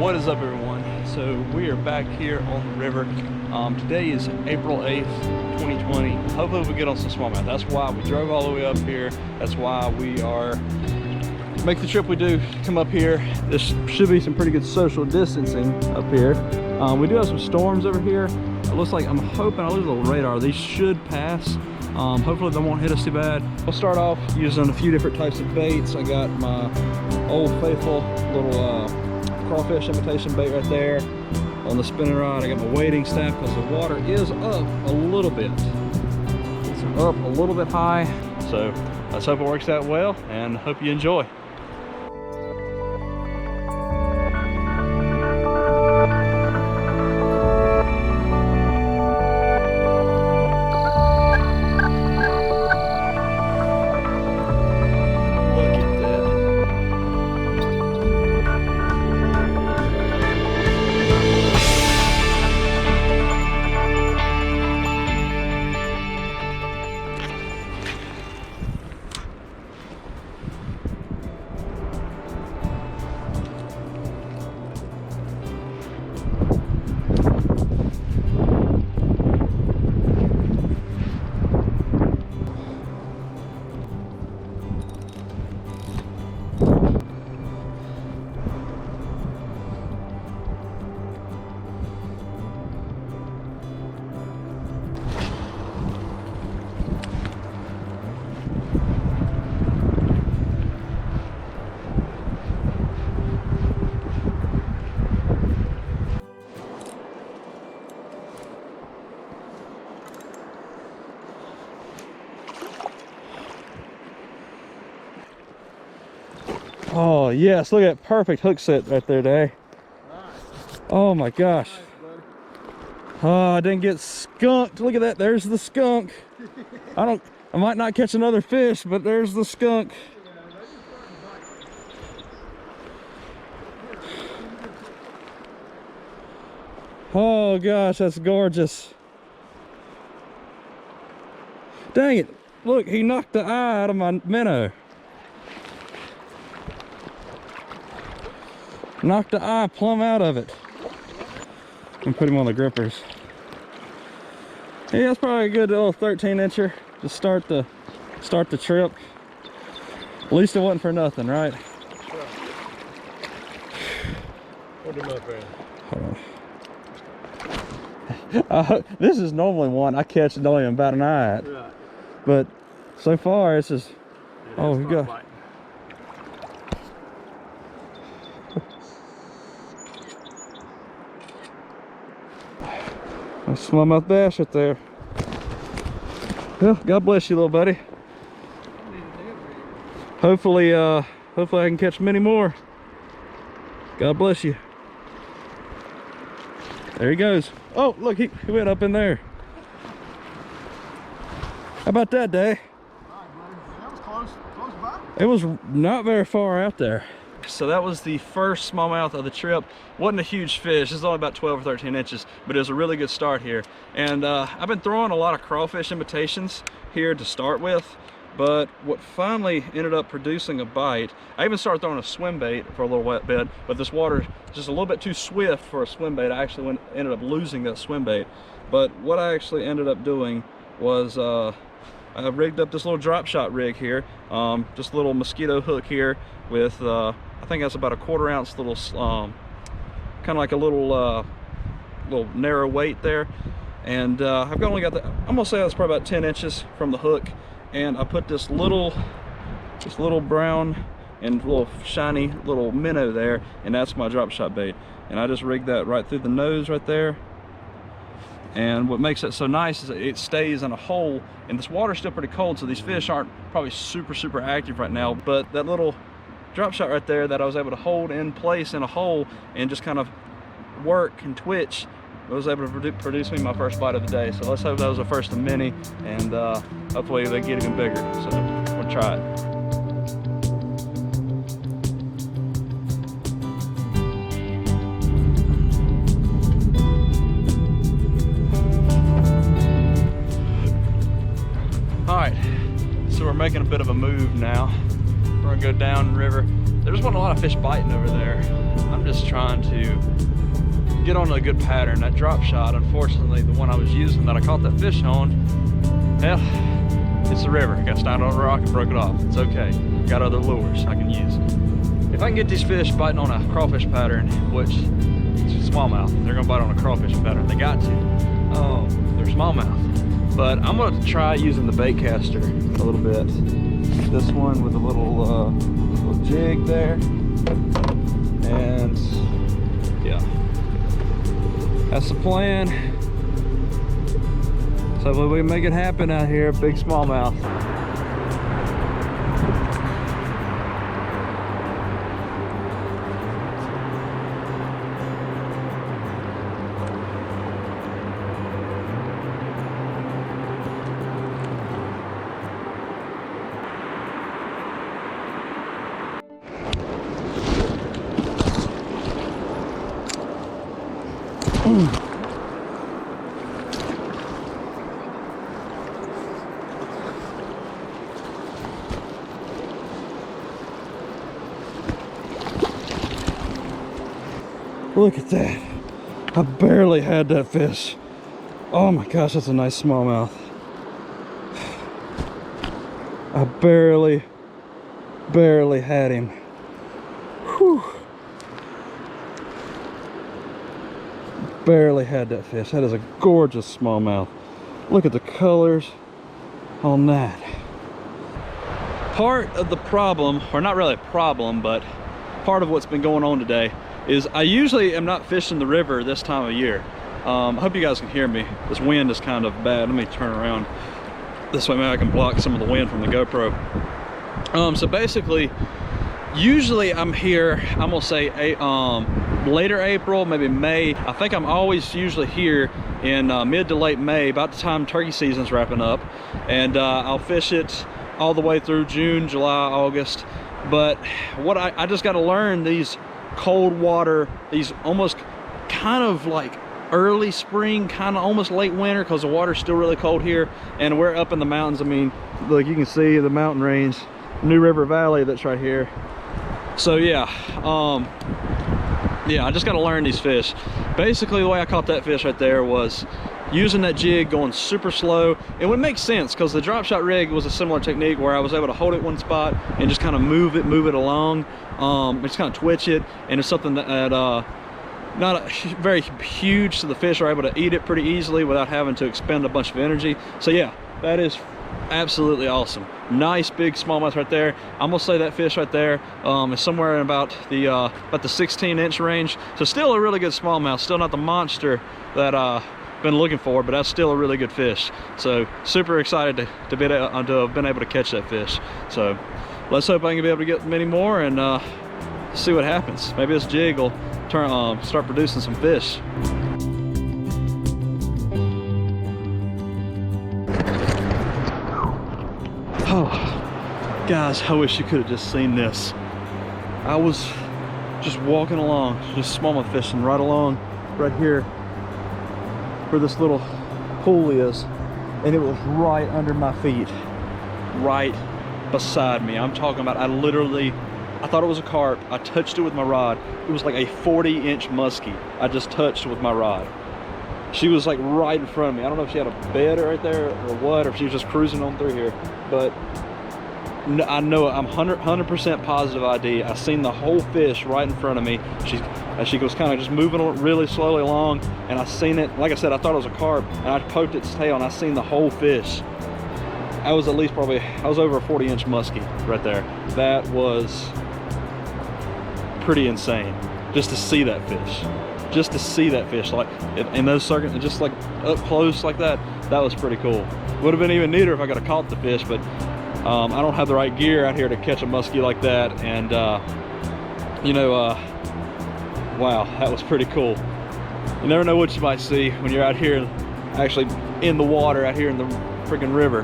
What is up, everyone? So we are back here on the river. Today is April 8th, 2020. Hopefully we get on some smallmouth. That's why we drove all the way up here. That's why we are make the trip we do, come up here. This should be some pretty good social distancing up here. We do have some storms over here. It looks like, I'm hoping, I'll lose a little radar. These should pass. Hopefully they won't hit us too bad. We'll start off using a few different types of baits. I got my old faithful little crawfish imitation bait right there on the spinning rod. I got my wading staff because the water is up a little bit. It's up a little bit high. So let's hope it works out well and hope you enjoy. Oh yes, look at that perfect hook set right there, Day. Nice. Oh my gosh. Nice, oh, I didn't get skunked. Look at that, there's the skunk. I might not catch another fish, but there's the skunk. Oh gosh, that's gorgeous. Dang it, look, he knocked the eye out of my minnow. Knocked the eye plumb out of it. And put him on the grippers. Yeah, that's probably a good little 13-incher to start the trip. At least it wasn't for nothing, right? Sure. Put him up there. Hold on. This is normally one I catch and don't even bat an eye at. Right. But so far it's just, oh, we got. Biting. A smallmouth bass right there. Well, God bless you, little buddy. Hopefully I can catch many more. God bless you. There he goes. Oh, look, he went up in there. How about that, Day? That was close by. It was not very far out there. So that was the first smallmouth of the trip. Wasn't a huge fish. It's only about 12 or 13 inches, but it was a really good start here. And I've been throwing a lot of crawfish imitations here to start with, but what finally ended up producing a bite, I even started throwing a swim bait for a little bit, but this water is just a little bit too swift for a swim bait. I actually ended up losing that swim bait. But what I actually ended up doing was I rigged up this little drop shot rig here, just a little mosquito hook here with I think that's about a 1/4 ounce little kind of like a little narrow weight there. And I've only got I'm gonna say that's probably about 10 inches from the hook. And I put this little brown and little shiny little minnow there, and that's my drop shot bait. And I just rigged that right through the nose right there. And what makes it so nice is that it stays in a hole, and this water's still pretty cold, so these fish aren't probably super active right now. But that little drop shot right there that I was able to hold in place in a hole and just kind of work and twitch, I was able to produce me my first bite of the day. So let's hope that was the first of many, and hopefully they get even bigger. So we'll try it. All right, so we're making a bit of a move now. We're gonna go down river. There just wasn't a lot of fish biting over there. I'm just trying to get on a good pattern. That drop shot, unfortunately, the one I was using that I caught that fish on, hell, it's the river. Got snagged on a rock and broke it off. It's okay. Got other lures I can use. If I can get these fish biting on a crawfish pattern, which is smallmouth, they're gonna bite on a crawfish pattern. They got to. They're smallmouth. But I'm gonna try using the bait caster a little bit. This one with a little jig there, and yeah, that's the plan. So hopefully we can make it happen out here. Big smallmouth. Look at that. I barely had that fish. Oh my gosh, that's a nice smallmouth. I barely had him. Whew. Barely had that fish. That is a gorgeous smallmouth. Look at the colors on that. Part of the problem, or not really a problem, but part of what's been going on today is I usually am not fishing the river this time of year. I hope you guys can hear me. This wind is kind of bad. Let me turn around. This way maybe I can block some of the wind from the GoPro. So basically, usually I'm here, I'm gonna say later April, maybe May. I think I'm always usually here in mid to late May, about the time turkey season's wrapping up. And I'll fish it all the way through June, July, August. But what I just gotta learn these cold water, these almost kind of like early spring, kind of almost late winter, because the water's still really cold here and we're up in the mountains. I mean, look, you can see the mountain range, New River Valley that's right here. So yeah, I just got to learn these fish. Basically the way I caught that fish right there was using that jig, going super slow. It would make sense because the drop shot rig was a similar technique where I was able to hold it one spot and just kind of move it along, just kind of twitch it, and it's something that not very huge, so the fish are able to eat it pretty easily without having to expend a bunch of energy. So yeah, that is absolutely awesome. Nice big smallmouth right there. I'm gonna say that fish right there is somewhere in about the 16-inch range. So still a really good smallmouth. Still not the monster that been looking for, but that's still a really good fish. So super excited to have been able to catch that fish. So let's hope I can be able to get many more and see what happens. Maybe this jig will start producing some fish. Oh, guys, I wish you could have just seen this. I was just walking along, just smallmouth fishing right here where this little pool is, and it was right under my feet, right beside me. I'm talking about, I thought it was a carp. I touched it with my rod. It was like a 40-inch muskie I just touched with my rod. She was like right in front of me. I don't know if she had a bed right there or what, or if she was just cruising on through here, but I know, I'm 100% positive ID. I seen the whole fish right in front of me. She was kind of just moving really slowly along, and I seen it. Like I said, I thought it was a carp, and I poked its tail, and I seen the whole fish. I was at least probably, I was over a 40-inch muskie right there. That was pretty insane, just to see that fish. Just to see that fish, like in those circles, just like up close like that. That was pretty cool. Would have been even neater if I could have caught the fish, but I don't have the right gear out here to catch a muskie like that. And wow, that was pretty cool. You never know what you might see when you're out here, actually in the water, out here in the freaking river.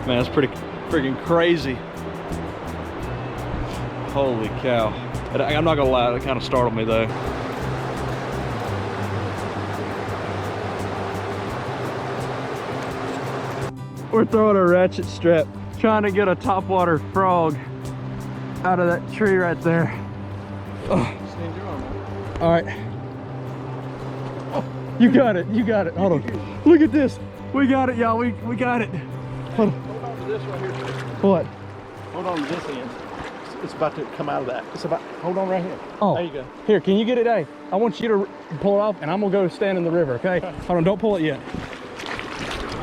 Man, it's pretty freaking crazy. Holy cow. I'm not gonna lie, it kind of startled me though. We're throwing a ratchet strap, trying to get a topwater frog out of that tree right there. Oh. Snagged your arm. All right. Oh, you got it. You got it. Hold on. Look at this. We got it, y'all. We got it. Hold on. Hold on to this right here. What? Hold on to this end. It's about to come out of that. It's about, hold on right here. Oh, there you go. Here, can you get it, A? I want you to pull it off, and I'm gonna go stand in the river, okay? Hold on, don't pull it yet.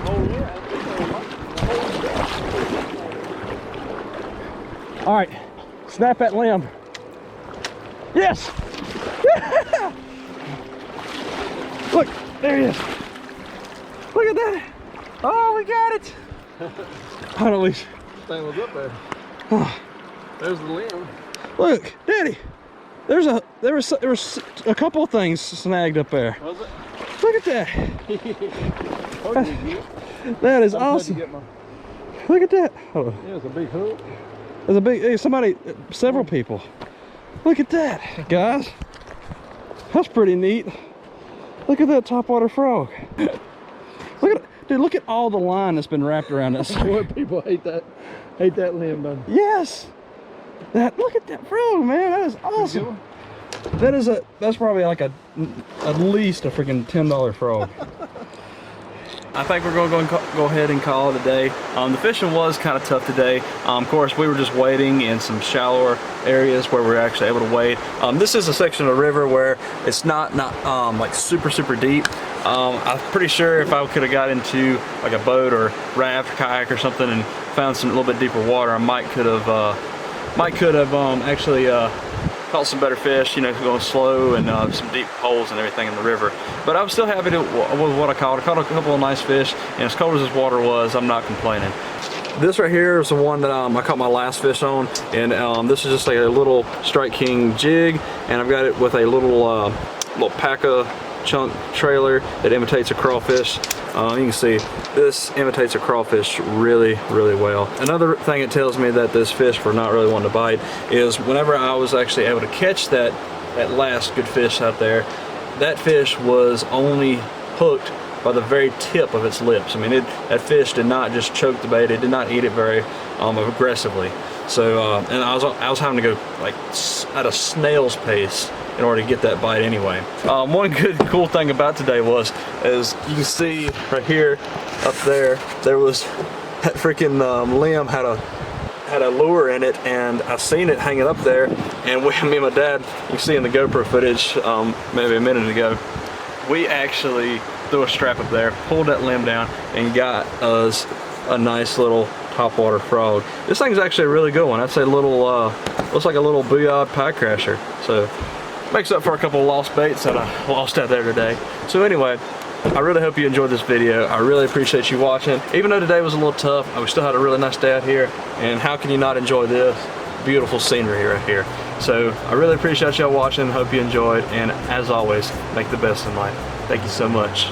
Oh yeah. All right, snap that limb. Yes! Yeah! Look, there he is. Look at that. Oh, we got it. Hold on, Lisa. Thing was up there. Oh. There's the limb. Look, Daddy. There was a couple of things snagged up there. Was it? Look at that. That is awesome. Look at that. Hold on. Yeah, it's a big hook. There's a big several people. Look at that, guys. That's pretty neat. Look at that topwater frog. Look at, dude, look at all the line that's been wrapped around this. Boy, people hate that limb, though. Yes. Look at that frog, man. That is awesome. That's probably like at least a freaking $10 frog. I think we're going to go ahead and call it a day. The fishing was kind of tough today. Of course, we were just wading in some shallower areas where we're actually able to wade. This is a section of the river where it's not like super deep. I'm pretty sure if I could have got into like a boat or raft, kayak or something and found some a little bit deeper water, I might could have actually caught some better fish, you know, going slow and some deep holes and everything in the river. But I was still happy with what I caught. I caught a couple of nice fish, and as cold as this water was, I'm not complaining. This right here is the one that I caught my last fish on, and this is just like a little Strike King jig, and I've got it with a little Paca chunk trailer that imitates a crawfish. You can see this imitates a crawfish really well. Another thing it tells me that this fish were not really wanting to bite is whenever I was actually able to catch that last good fish out there, that fish was only hooked by the very tip of its lips. I mean, that fish did not just choke the bait, it did not eat it very aggressively. So, and I was having to go like at a snail's pace in order to get that bite anyway. One good cool thing about today is you can see right here, up there was that freaking limb had a lure in it, and I seen it hanging up there, and me and my dad, you can see in the GoPro footage maybe a minute ago, we actually threw a strap up there, pulled that limb down, and got us a nice little topwater frog. This thing's actually a really good one. I'd say a little, looks like a little booyah pie crasher. So makes up for a couple of lost baits that I lost out there today. So anyway, I really hope you enjoyed this video. I really appreciate you watching. Even though today was a little tough, we still had a really nice day out here. And how can you not enjoy this beautiful scenery right here? So I really appreciate y'all watching. Hope you enjoyed. And as always, make the best in life. Thank you so much.